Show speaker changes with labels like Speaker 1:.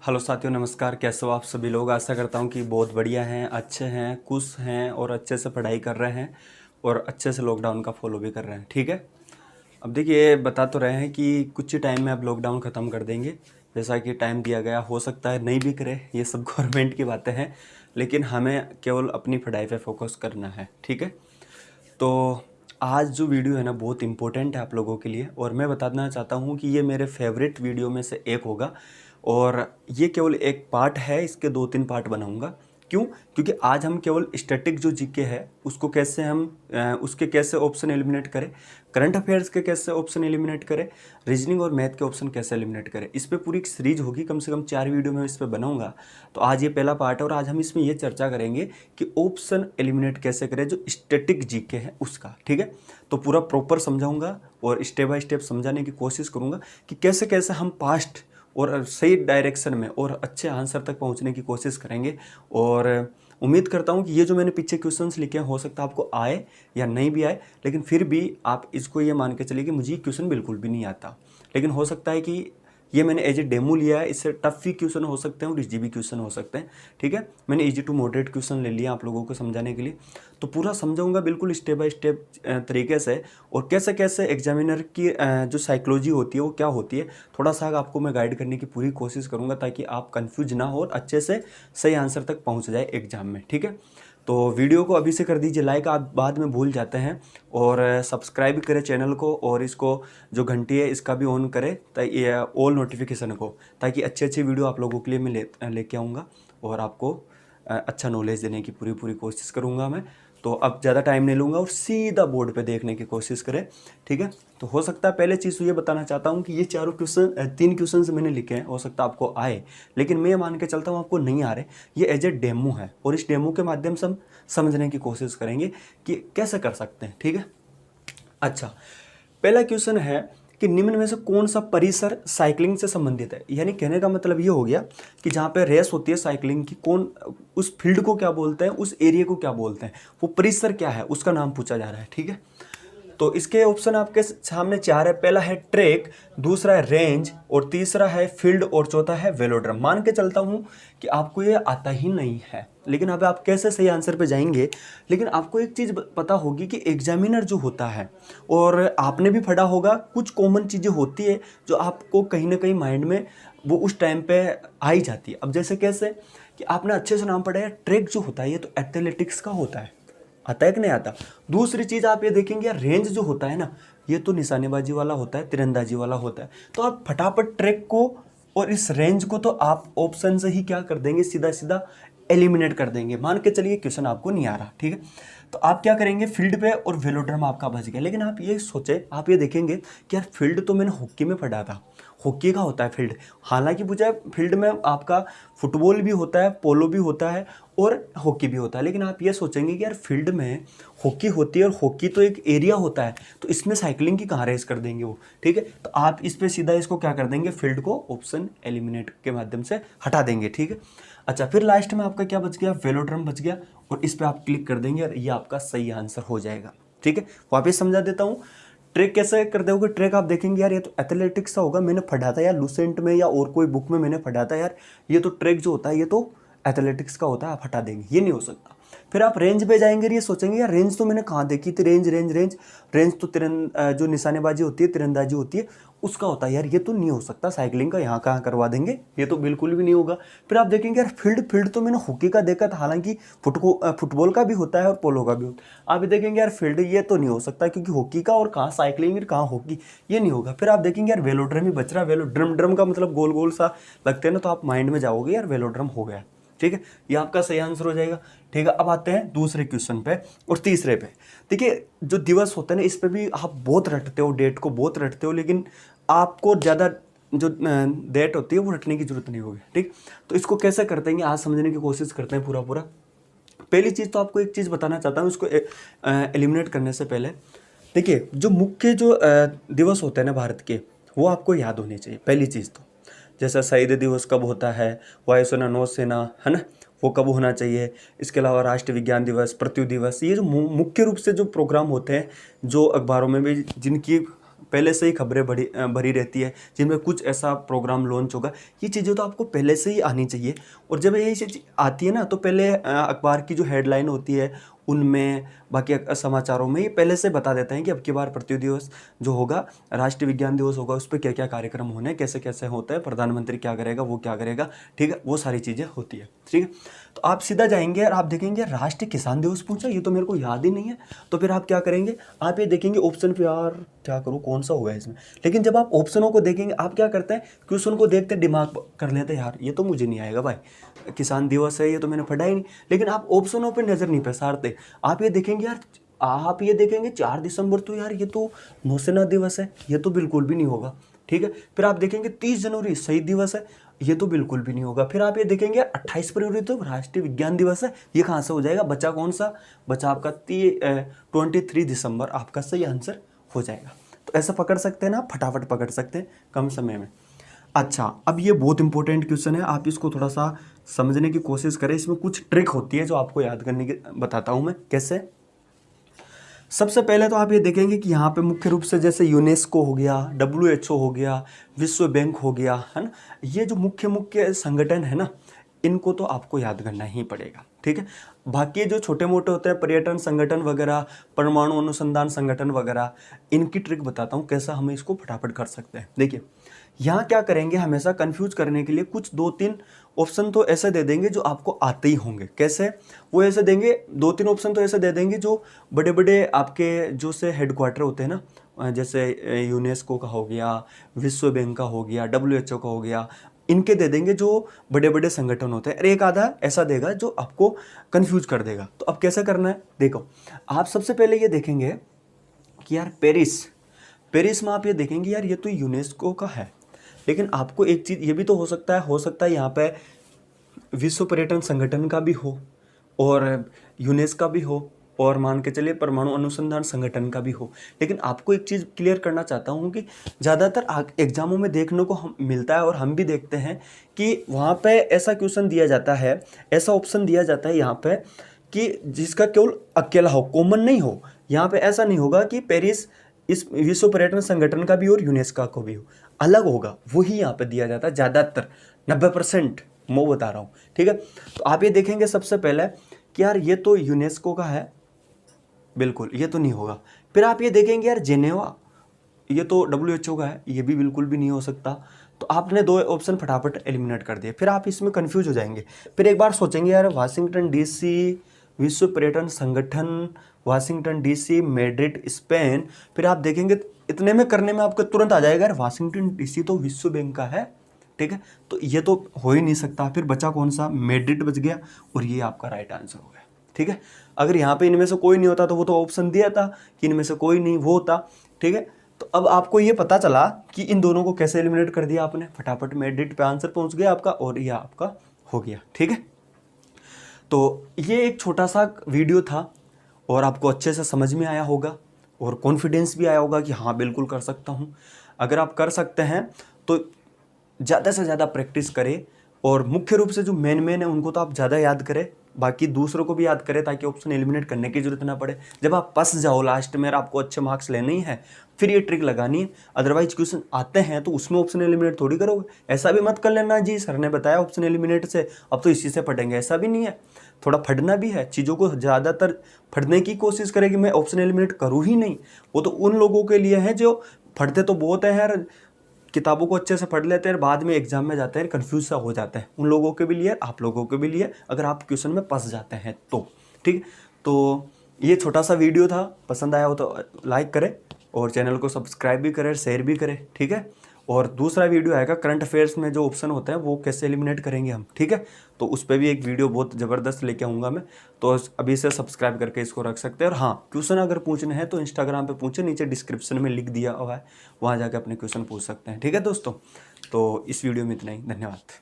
Speaker 1: Hello साथियों, नमस्कार। कैसे हो आप सभी लोग। आशा करता हूँ कि बहुत बढ़िया हैं, अच्छे हैं, खुश हैं और अच्छे से पढ़ाई कर रहे हैं और अच्छे से लॉकडाउन का फॉलो भी कर रहे हैं। ठीक है। अब देखिए, बता तो रहे हैं कि कुछ ही टाइम में अब लॉकडाउन ख़त्म कर देंगे, जैसा कि टाइम दिया गया। हो सकता है नहीं भी करे, ये सब गवर्नमेंट की बातें हैं, लेकिन हमें केवल अपनी पढ़ाई पे फोकस करना है। ठीक है। तो आज जो वीडियो है ना, बहुत इंपॉर्टेंट है आप लोगों के लिए, और मैं बताना चाहता हूँ कि ये मेरे फेवरेट वीडियो में से एक होगा। और ये केवल एक पार्ट है, इसके 2-3 पार्ट बनाऊंगा। क्यों? क्योंकि आज हम केवल स्टैटिक जो जीके है उसको कैसे हम उसके कैसे ऑप्शन एलिमिनेट करें, करंट अफेयर्स के कैसे ऑप्शन एलिमिनेट करें, रीजनिंग और मैथ के ऑप्शन कैसे एलिमिनेट करें, इस पे पूरी एक सीरीज होगी। कम से कम 4 वीडियो में इस पे बनाऊंगा। तो आज ये पहला पार्ट है और आज हम इसमें ये चर्चा करेंगे कि ऑप्शन एलिमिनेट कैसे करें जो स्टैटिक जीके है उसका। ठीक है। तो पूरा प्रॉपर समझाऊंगा और स्टेप बाय स्टेप समझाने की कोशिश करूंगा कि कैसे कैसे हम पास्ट और सही डायरेक्शन में और अच्छे आंसर तक पहुंचने की कोशिश करेंगे। और उम्मीद करता हूं कि ये जो मैंने पीछे क्वेश्चंस लिखे हैं, हो सकता है आपको आए या नहीं भी आए, लेकिन फिर भी आप इसको ये मान के चलिए कि मुझे ये क्वेश्चन बिल्कुल भी नहीं आता। लेकिन हो सकता है कि ये मैंने एज ए डेमो लिया है, इससे टफ भी क्वेश्चन हो सकते हैं और इजी भी क्वेश्चन हो सकते हैं। ठीक है। मैंने इजी टू मॉडरेट क्वेश्चन ले लिया आप लोगों को समझाने के लिए। तो पूरा समझाऊंगा बिल्कुल स्टेप बाय स्टेप तरीके से, और कैसे कैसे एग्जामिनर की जो साइकोलॉजी होती है वो क्या होती है, थोड़ा सा आपको मैं गाइड करने की पूरी कोशिश करूंगा, ताकि आप कंफ्यूज ना हो और अच्छे से सही आंसर तक पहुंच जाए एग्जाम में। ठीक है। तो वीडियो को अभी से कर दीजिए लाइक, आप बाद में भूल जाते हैं। और सब्सक्राइब करें चैनल को, और इसको जो घंटी है इसका भी ऑन करें, ताकि ऑल नोटिफिकेशन को, ताकि अच्छी अच्छी वीडियो आप लोगों के लिए मैं लेके आऊँगा और आपको अच्छा नॉलेज देने की पूरी पूरी कोशिश करूँगा मैं। तो अब ज़्यादा टाइम नहीं लूँगा और सीधा बोर्ड पे देखने की कोशिश करें। ठीक है। तो हो सकता है पहले चीज़ तो ये बताना चाहता हूँ कि ये 3 क्वेश्चन मैंने लिखे हैं, हो सकता है आपको आए, लेकिन मैं मान के चलता हूँ आपको नहीं आ रहे। ये एज ए डेमो है और इस डेमो के माध्यम से हम समझने की कोशिश करेंगे कि कैसे कर सकते हैं। ठीक है। अच्छा, पहला क्वेश्चन है कि निम्न में से कौन सा परिसर साइकिलिंग से संबंधित है। यानी कहने का मतलब ये हो गया कि जहाँ पे रेस होती है साइकिलिंग की, कौन उस फील्ड को क्या बोलते हैं, उस एरिया को क्या बोलते हैं, वो परिसर क्या है, उसका नाम पूछा जा रहा है। ठीक है। तो इसके ऑप्शन आपके सामने 4 है। पहला है ट्रैक, दूसरा है रेंज, और तीसरा है फील्ड, और चौथा है वेलोड्रम। मान के चलता हूँ कि आपको ये आता ही नहीं है, लेकिन अब आप कैसे सही आंसर पे जाएंगे। लेकिन आपको एक चीज़ पता होगी कि एग्जामिनर जो होता है, और आपने भी पढ़ा होगा, कुछ कॉमन चीज़ें होती है जो आपको कहीं ना कहीं माइंड में वो उस टाइम पे आ ही जाती है। अब जैसे कैसे कि आपने अच्छे से नाम पढ़ा है, ट्रैक जो होता है ये तो एथलेटिक्स का होता है, आता है कि नहीं आता। दूसरी चीज़ आप ये देखेंगे यार, रेंज जो होता है ना, ये तो निशानेबाजी वाला होता है, तीरंदाजी वाला होता है। तो आप फटाफट ट्रैक को और इस रेंज को तो आप ऑप्शन से ही क्या कर देंगे, सीधा सीधा एलिमिनेट कर देंगे। मान के चलिए क्वेश्चन आपको नहीं आ रहा। ठीक है। तो आप क्या करेंगे, फील्ड पे और वेलोड्रम आपका बच गया। लेकिन आप ये सोचे, आप ये देखेंगे कि यार फील्ड तो मैंने हॉकी में पढ़ा था, हॉकी का होता है फील्ड। हालांकि पूछा फील्ड में आपका फुटबॉल भी होता है, पोलो भी होता है और हॉकी भी होता है। लेकिन आप ये सोचेंगे कि यार फील्ड में हॉकी होती है और हॉकी तो एक एरिया होता है, तो इसमें साइकिलिंग की कहाँ रेस कर देंगे वो। ठीक है। तो आप इस पे सीधा इसको क्या कर देंगे, फील्ड को ऑप्शन एलिमिनेट के माध्यम से हटा देंगे। ठीक है। अच्छा, फिर लास्ट में आपका क्या बच गया, वेलोड्रम बच गया, और इस पे आप क्लिक कर देंगे और ये आपका सही आंसर हो जाएगा। ठीक है। वापस समझा देता हूँ, ट्रैक कैसे कर दोगे। ट्रैक आप देखेंगे यार ये तो एथलेटिक्स का होगा, मैंने पढ़ा था यार लूसेंट में या और कोई बुक में मैंने पढ़ा था यार, ये तो ट्रैक जो होता है ये तो एथलेटिक्स का होता है, आप हटा देंगे, ये नहीं हो सकता। फिर आप रेंज पे जाएंगे, ये सोचेंगे यार रेंज तो मैंने कहाँ देखी थी, रेंज रेंज रेंज रेंज तो जो निशानेबाजी होती है, तीरंदाजी होती है, उसका होता है यार, ये तो नहीं हो सकता। साइकिलिंग का यहाँ कहाँ करवा देंगे, ये तो बिल्कुल भी नहीं होगा। फिर आप देखेंगे यार फील्ड फील्ड तो मैंने हॉकी का देखा था, हालांकि फुटबॉल का भी होता है और पोलो का भी होता है। आप देखेंगे यार फील्ड ये तो नहीं हो सकता, क्योंकि हॉकी का और कहाँ साइकिलिंग कहाँ हॉकी, ये नहीं होगा। फिर आप देखेंगे यार वेलोड्रम ही बच रहा है, वेलोड्रम ड्रम का मतलब गोल गोल सा लगते हैं ना, तो आप माइंड में जाओगे यार वेलोड्रम हो गया। ठीक है। ये आपका सही आंसर हो जाएगा। ठीक है। अब आते हैं दूसरे क्वेश्चन पे और तीसरे पे। देखिए, जो दिवस होते हैं ना, इस पे भी आप बहुत रटते हो, डेट को बहुत रटते हो, लेकिन आपको ज़्यादा जो डेट होती है वो रटने की जरूरत नहीं होगी। ठीक। तो इसको कैसे करते हैं आज समझने की कोशिश करते हैं पूरा पूरा। पहली चीज़ तो आपको एक चीज़ बताना चाहता हूँ, इसको एलिमिनेट करने से पहले देखिए, जो मुख्य जो दिवस होते हैं ना भारत के, वो आपको याद होने चाहिए। पहली चीज़ तो जैसा शहीद दिवस कब होता है, वायुसेना नौसेना, है ना, वो कब होना चाहिए। इसके अलावा राष्ट्रीय विज्ञान दिवस, पृथ्वी दिवस, ये जो मुख्य रूप से जो प्रोग्राम होते हैं, जो अखबारों में भी जिनकी पहले से ही खबरें भरी रहती है, जिनमें कुछ ऐसा प्रोग्राम लॉन्च होगा, ये चीज़ें तो आपको पहले से ही आनी चाहिए। और जब ये चीज़ आती है ना, तो पहले अखबार की जो हेडलाइन होती है उनमें, बाकी समाचारों में ये पहले से बता देते हैं कि अब की बार पृथ्वी दिवस जो होगा, राष्ट्रीय विज्ञान दिवस होगा, उस पर क्या क्या कार्यक्रम होने, कैसे कैसे होता है, प्रधानमंत्री क्या करेगा, वो क्या करेगा, ठीक है, वो सारी चीज़ें होती है, ठीक है। तो आप सीधा जाएंगे और आप देखेंगे राष्ट्रीय किसान दिवस पूछा, ये तो मेरे को याद ही नहीं है। तो फिर आप क्या करेंगे, आप ये देखेंगे ऑप्शन पे, यार क्या करूँ, कौन सा होगा इसमें। लेकिन जब आप ऑप्शनों को देखेंगे, आप क्या करते हैं, क्वेश्चन को देखते दिमाग कर लेते हैं, यार ये तो मुझे नहीं आएगा भाई, किसान दिवस है, ये तो मैंने पढ़ा ही नहीं। लेकिन आप ऑप्शनों पर नज़र नहीं पसारते। आप ये देखेंगे यार, आप ये देखेंगे 4 दिसंबर तो यार ये तो नौसेना दिवस है, ये तो बिल्कुल भी नहीं होगा, ठीक है। फिर आप देखेंगे 30 जनवरी शहीद दिवस है, ये तो बिल्कुल भी नहीं होगा। फिर आप ये देखेंगे 28 फरवरी तो राष्ट्रीय विज्ञान दिवस है, ये कहाँ से हो जाएगा, बचा कौन सा, बचा आपका 23 दिसंबर आपका सही आंसर हो जाएगा। तो ऐसा पकड़ सकते हैं ना, फटाफट पकड़ सकते हैं कम समय में। अच्छा, अब ये बहुत इंपॉर्टेंट क्वेश्चन है, आप इसको थोड़ा सा समझने की कोशिश करें। इसमें कुछ ट्रिक होती है जो आपको याद करने की बताता हूँ मैं कैसे। सबसे पहले तो आप ये देखेंगे कि यहाँ पे मुख्य रूप से जैसे यूनेस्को हो गया, WHO हो गया, विश्व बैंक हो गया, है ना, ये जो मुख्य मुख्य संगठन है ना, इनको तो आपको याद करना ही पड़ेगा, ठीक है। बाकी जो छोटे मोटे होते हैं, पर्यटन संगठन वगैरह, परमाणु अनुसंधान संगठन वगैरह, इनकी ट्रिक बताता हूँ कैसा हमें इसको फटाफट कर सकते हैं। देखिए, यहाँ क्या करेंगे, हमेशा कंफ्यूज करने के लिए कुछ 2-3 ऑप्शन तो ऐसे दे देंगे जो आपको आते ही होंगे। कैसे, वो ऐसे देंगे, 2-3 ऑप्शन तो ऐसे दे देंगे जो बड़े बड़े आपके जो से हेडक्वार्टर होते हैं ना, जैसे यूनेस्को का हो गया, विश्व बैंक का हो गया, WHO का हो गया, इनके दे देंगे जो बड़े बड़े संगठन होते हैं। और एक आधा ऐसा देगा जो आपको कंफ्यूज कर देगा। तो अब कैसे करना है, देखो, आप सबसे पहले ये देखेंगे कि यार पेरिस में आप ये देखेंगे यार ये तो यूनेस्को का है, लेकिन आपको एक चीज़ ये भी तो हो सकता है यहाँ पे विश्व पर्यटन संगठन का भी हो, और यूनेस्को का भी हो, और मान के चलिए परमाणु अनुसंधान संगठन का भी हो। लेकिन आपको एक चीज़ क्लियर करना चाहता हूँ कि ज़्यादातर एग्जामों में देखने को हम मिलता है, और हम भी देखते हैं कि वहाँ पे ऐसा क्वेश्चन दिया जाता है, ऐसा ऑप्शन दिया जाता है यहाँ पे कि जिसका केवल अकेला हो, कॉमन नहीं हो। यहाँ पे ऐसा नहीं होगा कि पेरिस इस विश्व पर्यटन संगठन का भी और यूनेस्को का भी हो, अलग होगा, वही यहाँ पे दिया जाता है ज़्यादातर, 90% मैं बता रहा हूँ, ठीक है। तो आप ये देखेंगे सबसे पहले कि यार ये तो यूनेस्को का है, बिल्कुल ये तो नहीं होगा। फिर आप ये देखेंगे यार जेनेवा, ये तो WHO का है, ये भी बिल्कुल भी नहीं हो सकता। तो आपने 2 ऑप्शन फटाफट एलिमिनेट कर दिए। फिर आप इसमें कंफ्यूज हो जाएंगे। फिर एक बार सोचेंगे यार वाशिंगटन DC विश्व पर्यटन संगठन, वाशिंगटन DC, मैड्रिड स्पेन। फिर आप देखेंगे इतने में करने में आपको तुरंत आ जाएगा यार वाशिंगटन DC तो विश्व बैंक का है, ठीक है, तो ये तो हो ही नहीं सकता। फिर बचा कौन सा, मैड्रिड बच गया, और ये आपका राइट आंसर हो गया, ठीक है। अगर यहाँ पे इनमें से कोई नहीं होता तो वो तो ऑप्शन दिया था कि इनमें से कोई नहीं वो होता, ठीक है। तो अब आपको ये पता चला कि इन दोनों को कैसे एलिमिनेट कर दिया आपने, फटाफट मैड्रिड पे आंसर पहुंच गया आपका, और ये आपका हो गया, ठीक है। तो ये एक छोटा सा वीडियो था, और आपको अच्छे से समझ में आया होगा, और कॉन्फिडेंस भी आया होगा कि हाँ बिल्कुल कर सकता हूँ। अगर आप कर सकते हैं तो ज़्यादा से ज़्यादा प्रैक्टिस करें, और मुख्य रूप से जो मेन है उनको तो आप ज़्यादा याद करें, बाकी दूसरों को भी याद करें, ताकि ऑप्शन एलिमिनेट करने की जरूरत ना पड़े। जब आप फंस जाओ लास्ट में, आपको अच्छे मार्क्स लेने ही है, फिर ये ट्रिक लगानी है। अदरवाइज क्वेश्चन आते हैं तो उसमें ऑप्शन एलिमिनेट थोड़ी करोगे। ऐसा भी मत कर लेना जी सर ने बताया ऑप्शन एलिमिनेट से, अब तो इसी से पढ़ेंगे, ऐसा भी नहीं है। थोड़ा पढ़ना भी है, चीज़ों को ज़्यादातर पढ़ने की कोशिश करें कि मैं ऑप्शन एलिमिनेट करूँ ही नहीं। वो तो उन लोगों के लिए है जो पढ़ते तो बहुत है यार, किताबों को अच्छे से पढ़ लेते हैं, बाद में एग्जाम में जाते हैं कंफ्यूज सा हो जाता है। उन लोगों के भी लिए, आप लोगों के भी लिए, अगर आप क्वेश्चन में फंस जाते हैं तो, ठीक। तो ये छोटा सा वीडियो था, पसंद आया हो तो लाइक करें, और चैनल को सब्सक्राइब भी करें, शेयर भी करें, ठीक है। और दूसरा वीडियो आएगा करंट अफेयर्स में जो ऑप्शन होते हैं वो कैसे एलिमिनेट करेंगे हम, ठीक है। तो उस पर भी एक वीडियो बहुत ज़बरदस्त लेके आऊँगा मैं, तो अभी से सब्सक्राइब करके इसको रख सकते हैं। और हाँ, क्वेश्चन अगर पूछने हैं तो इंस्टाग्राम पे पूछे, नीचे डिस्क्रिप्शन में लिख दिया हुआ है, वहाँ जाकर अपने क्वेश्चन पूछ सकते हैं, ठीक है दोस्तों। तो इस वीडियो में इतना ही, धन्यवाद।